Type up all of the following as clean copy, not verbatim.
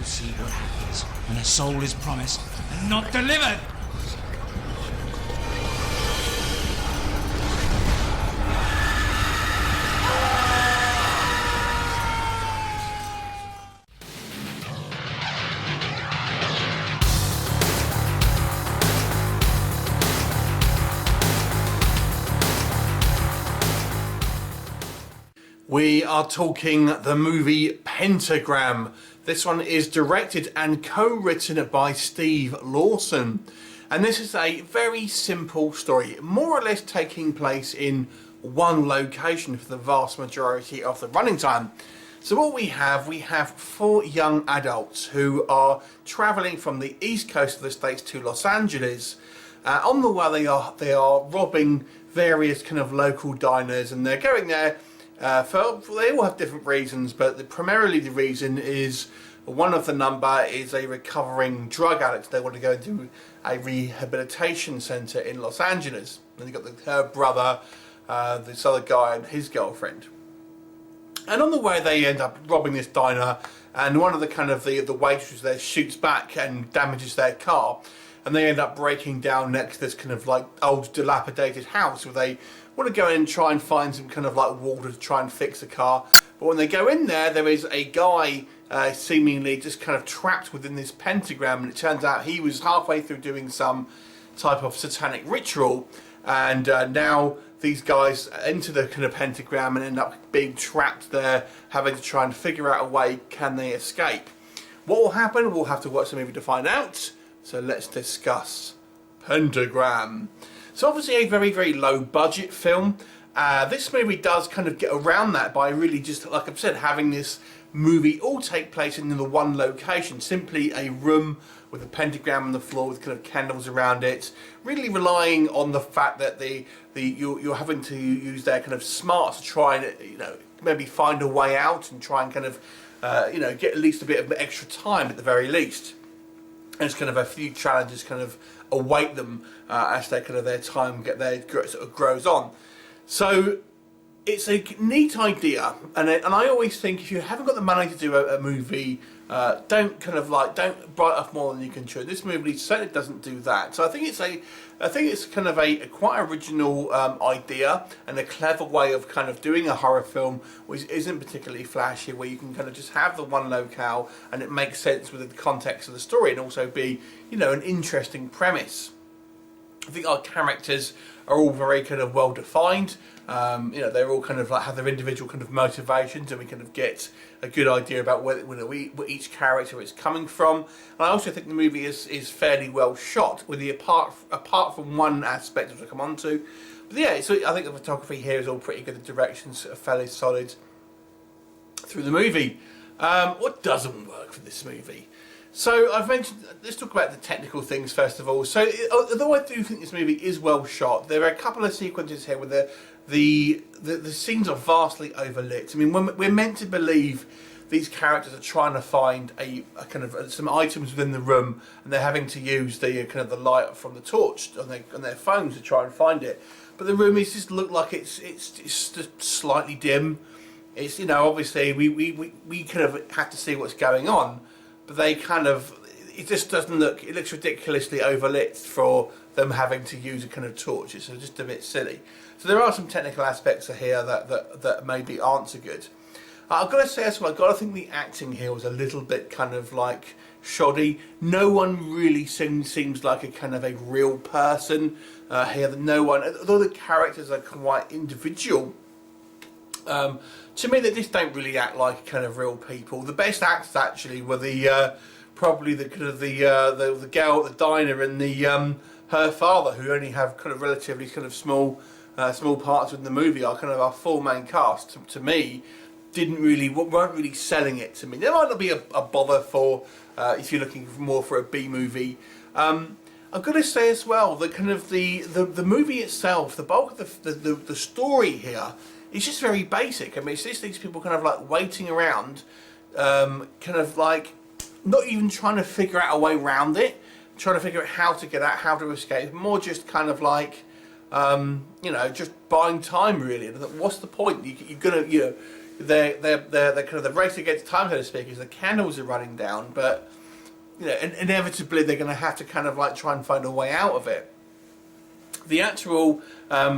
see what happens when a soul is promised and not delivered. We are talking the movie Pentagram. This one is directed and co-written by Steve Lawson. And this is a very simple story, more or less taking place in one location for the vast majority of the running time. So what we have four young adults who are travelling from the east coast of the States to Los Angeles. On the way they are robbing various kind of local diners, and they're going there they all have different reasons, but primarily the reason is one of the number is a recovering drug addict. They want to go to a rehabilitation centre in Los Angeles. And you've got her brother, this other guy and his girlfriend. And on the way they end up robbing this diner, and one of the waitresses there shoots back and damages their car, and they end up breaking down next to this kind of like old dilapidated house where they want to go in and try and find some kind of like water to try and fix the car. But when they go in there is a guy seemingly just kind of trapped within this pentagram, and it turns out he was halfway through doing some type of satanic ritual, and now these guys enter the kind of pentagram and end up being trapped there, having to try and figure out a way, can they escape? What will happen? We'll have to watch the movie to find out. So let's discuss Pentagram. So obviously a very, very low budget film. This movie does kind of get around that by really just, like I've said, having this movie all take place in the one location. Simply a room with a pentagram on the floor with kind of candles around it. Really relying on the fact that you're having to use their kind of smarts to try and, maybe find a way out and try and kind of, get at least a bit of extra time at the very least. And it's kind of a few challenges kind of await them as they kind of their time sort of grows on. So it's a neat idea, and I always think if you haven't got the money to do a movie, don't bite off more than you can chew. This movie certainly doesn't do that. So I think it's kind of a quite original idea and a clever way of kind of doing a horror film which isn't particularly flashy, where you can kind of just have the one locale and it makes sense within the context of the story and also be, an interesting premise. I think our characters are all very kind of well defined. They're all kind of like have their individual kind of motivations, and we kind of get a good idea about where each character is coming from. And I also think the movie is fairly well shot, with apart from one aspect which I'll come on to. But yeah, so I think the photography here is all pretty good. The direction's fairly solid through the movie. What doesn't work for this movie? So I've mentioned, let's talk about the technical things first of all. So although I do think this movie is well shot, there are a couple of sequences here where the scenes are vastly overlit. I mean, when we're meant to believe these characters are trying to find a kind of some items within the room, and they're having to use the kind of the light from the torch on their phones to try and find it. But the room is just look like it's just slightly dim. It's obviously we kind of have to see what's going on. But it just doesn't look, it looks ridiculously overlit for them having to use a kind of torch. It's just a bit silly. So there are some technical aspects here that maybe aren't so good. I've got to say as well, I've got to think the acting here was a little bit kind of like shoddy. No one really seems like a kind of a real person here. No one, although the characters are quite individual, to me, they just don't really act like kind of real people. The best actors actually were probably the girl at the diner and her father, who only have kind of relatively kind of small parts in the movie. Are kind of our full main cast. To me, weren't really selling it to me. There might not be a bother for if you're looking more for a B movie. I've got to say as well that kind of the movie itself, the bulk of the story here. It's just very basic. I mean, it's just these people kind of like waiting around, kind of like not even trying to figure out a way around it, trying to figure out how to get out, how to escape. More just kind of like, just buying time really. And what's the point? You're they're kind of the race against time, so to speak, is the candles are running down, but you know, inevitably they're going to have to kind of like try and find a way out of it. The actual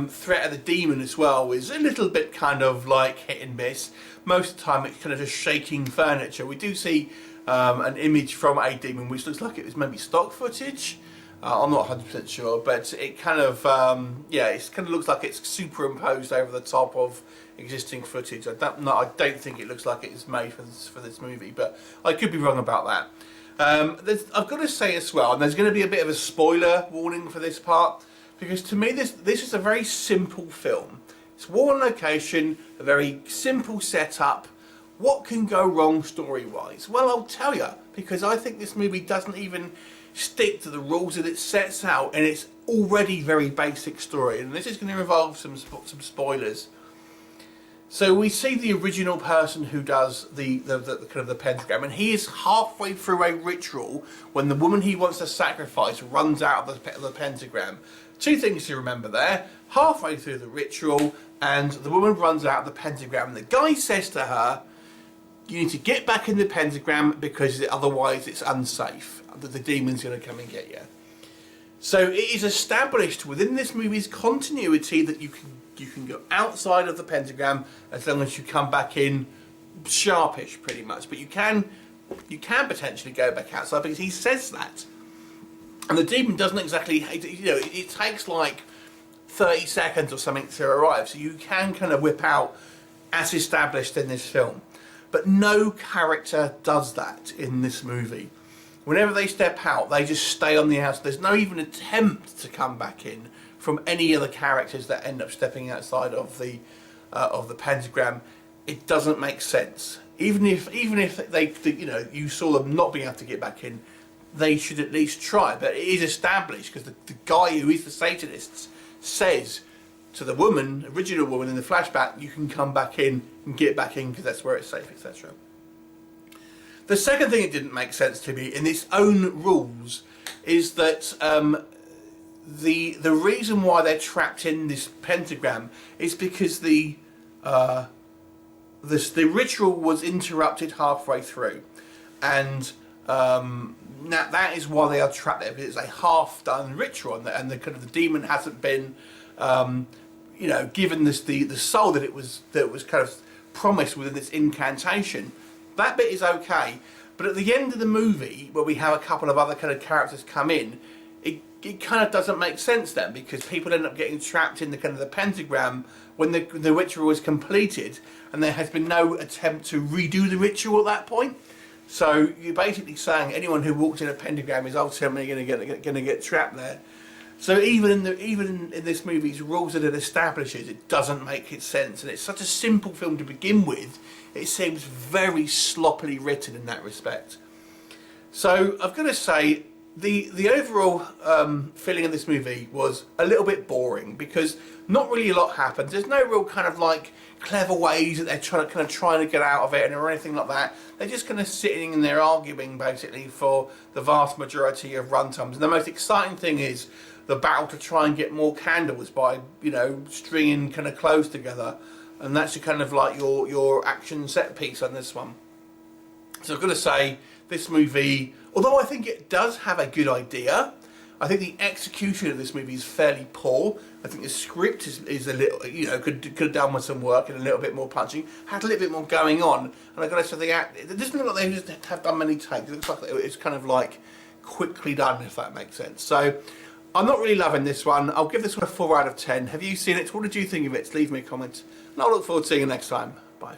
threat of the demon as well is a little bit kind of like hit and miss. Most of the time it's kind of just shaking furniture. We do see an image from a demon which looks like it was maybe stock footage. I'm not 100% sure, but it kind of yeah, it kind of looks like it's superimposed over the top of existing footage. I don't think it looks like it is made for this movie, but I could be wrong about that. I've got to say as well, and there's going to be a bit of a spoiler warning for this part, because to me this is a very simple film. It's war on location, a very simple setup. What can go wrong story-wise? Well, I'll tell you, because I think this movie doesn't even stick to the rules that it sets out, and it's already very basic story. And this is going to involve some spoilers. So we see the original person who does the kind of the pentagram, and he is halfway through a ritual when the woman he wants to sacrifice runs out of the pentagram. Two things to remember there: halfway through the ritual, and the woman runs out of the pentagram. And the guy says to her, "You need to get back in the pentagram because otherwise it's unsafe. The demon's going to come and get you." So it is established within this movie's continuity that you can go outside of the pentagram as long as you come back in sharpish, pretty much. But you can potentially go back outside because he says that. And the demon doesn't exactly, you know, it takes like 30 seconds or something to arrive, so you can kind of whip out as established in this film. But no character does that in this movie. Whenever they step out, they just stay on the outside. There's no even attempt to come back in from any of the characters that end up stepping outside of the pentagram. It doesn't make sense. Even if they, you know, you saw them not being able to get back in, they should at least try. But it is established because the guy who is the Satanist says to the woman, original woman in the flashback, you can come back in and get back in because that's where it's safe, etc. The second thing that didn't make sense to me in its own rules is that the reason why they're trapped in this pentagram is because the ritual was interrupted halfway through, and now that is why they are trapped there, because it's a half-done ritual, and the kind of the demon hasn't been you know, given this the soul that it was kind of promised within this incantation. That bit is okay, but at the end of the movie, where we have a couple of other kind of characters come in, it kind of doesn't make sense then, because people end up getting trapped in the kind of the pentagram when the ritual is completed, and there has been no attempt to redo the ritual at that point. So you're basically saying anyone who walks in a pentagram is ultimately going to get trapped there. So even in this movie's rules that it establishes, it doesn't make it sense, and it's such a simple film to begin with. It seems very sloppily written in that respect. So I've got to say, the overall feeling of this movie was a little bit boring, because not really a lot happens. There's no real kind of like clever ways that they're trying to get out of it or anything like that. They're just kind of sitting and they're arguing basically for the vast majority of runtimes. And the most exciting thing is the battle to try and get more candles by, you know, stringing kind of clothes together. And that's kind of like your action set piece on this one. So I've got to say, this movie, although I think it does have a good idea, I think the execution of this movie is fairly poor. I think the script is a little, you know, could have done with some work and a little bit more punching, had a little bit more going on. And I've got to say, it doesn't look like they just have done many takes. It looks like it's kind of like quickly done, if that makes sense. So I'm not really loving this one. I'll give this one a 4 out of 10. Have you seen it? What did you think of it? Leave me a comment. And I'll look forward to seeing you next time. Bye.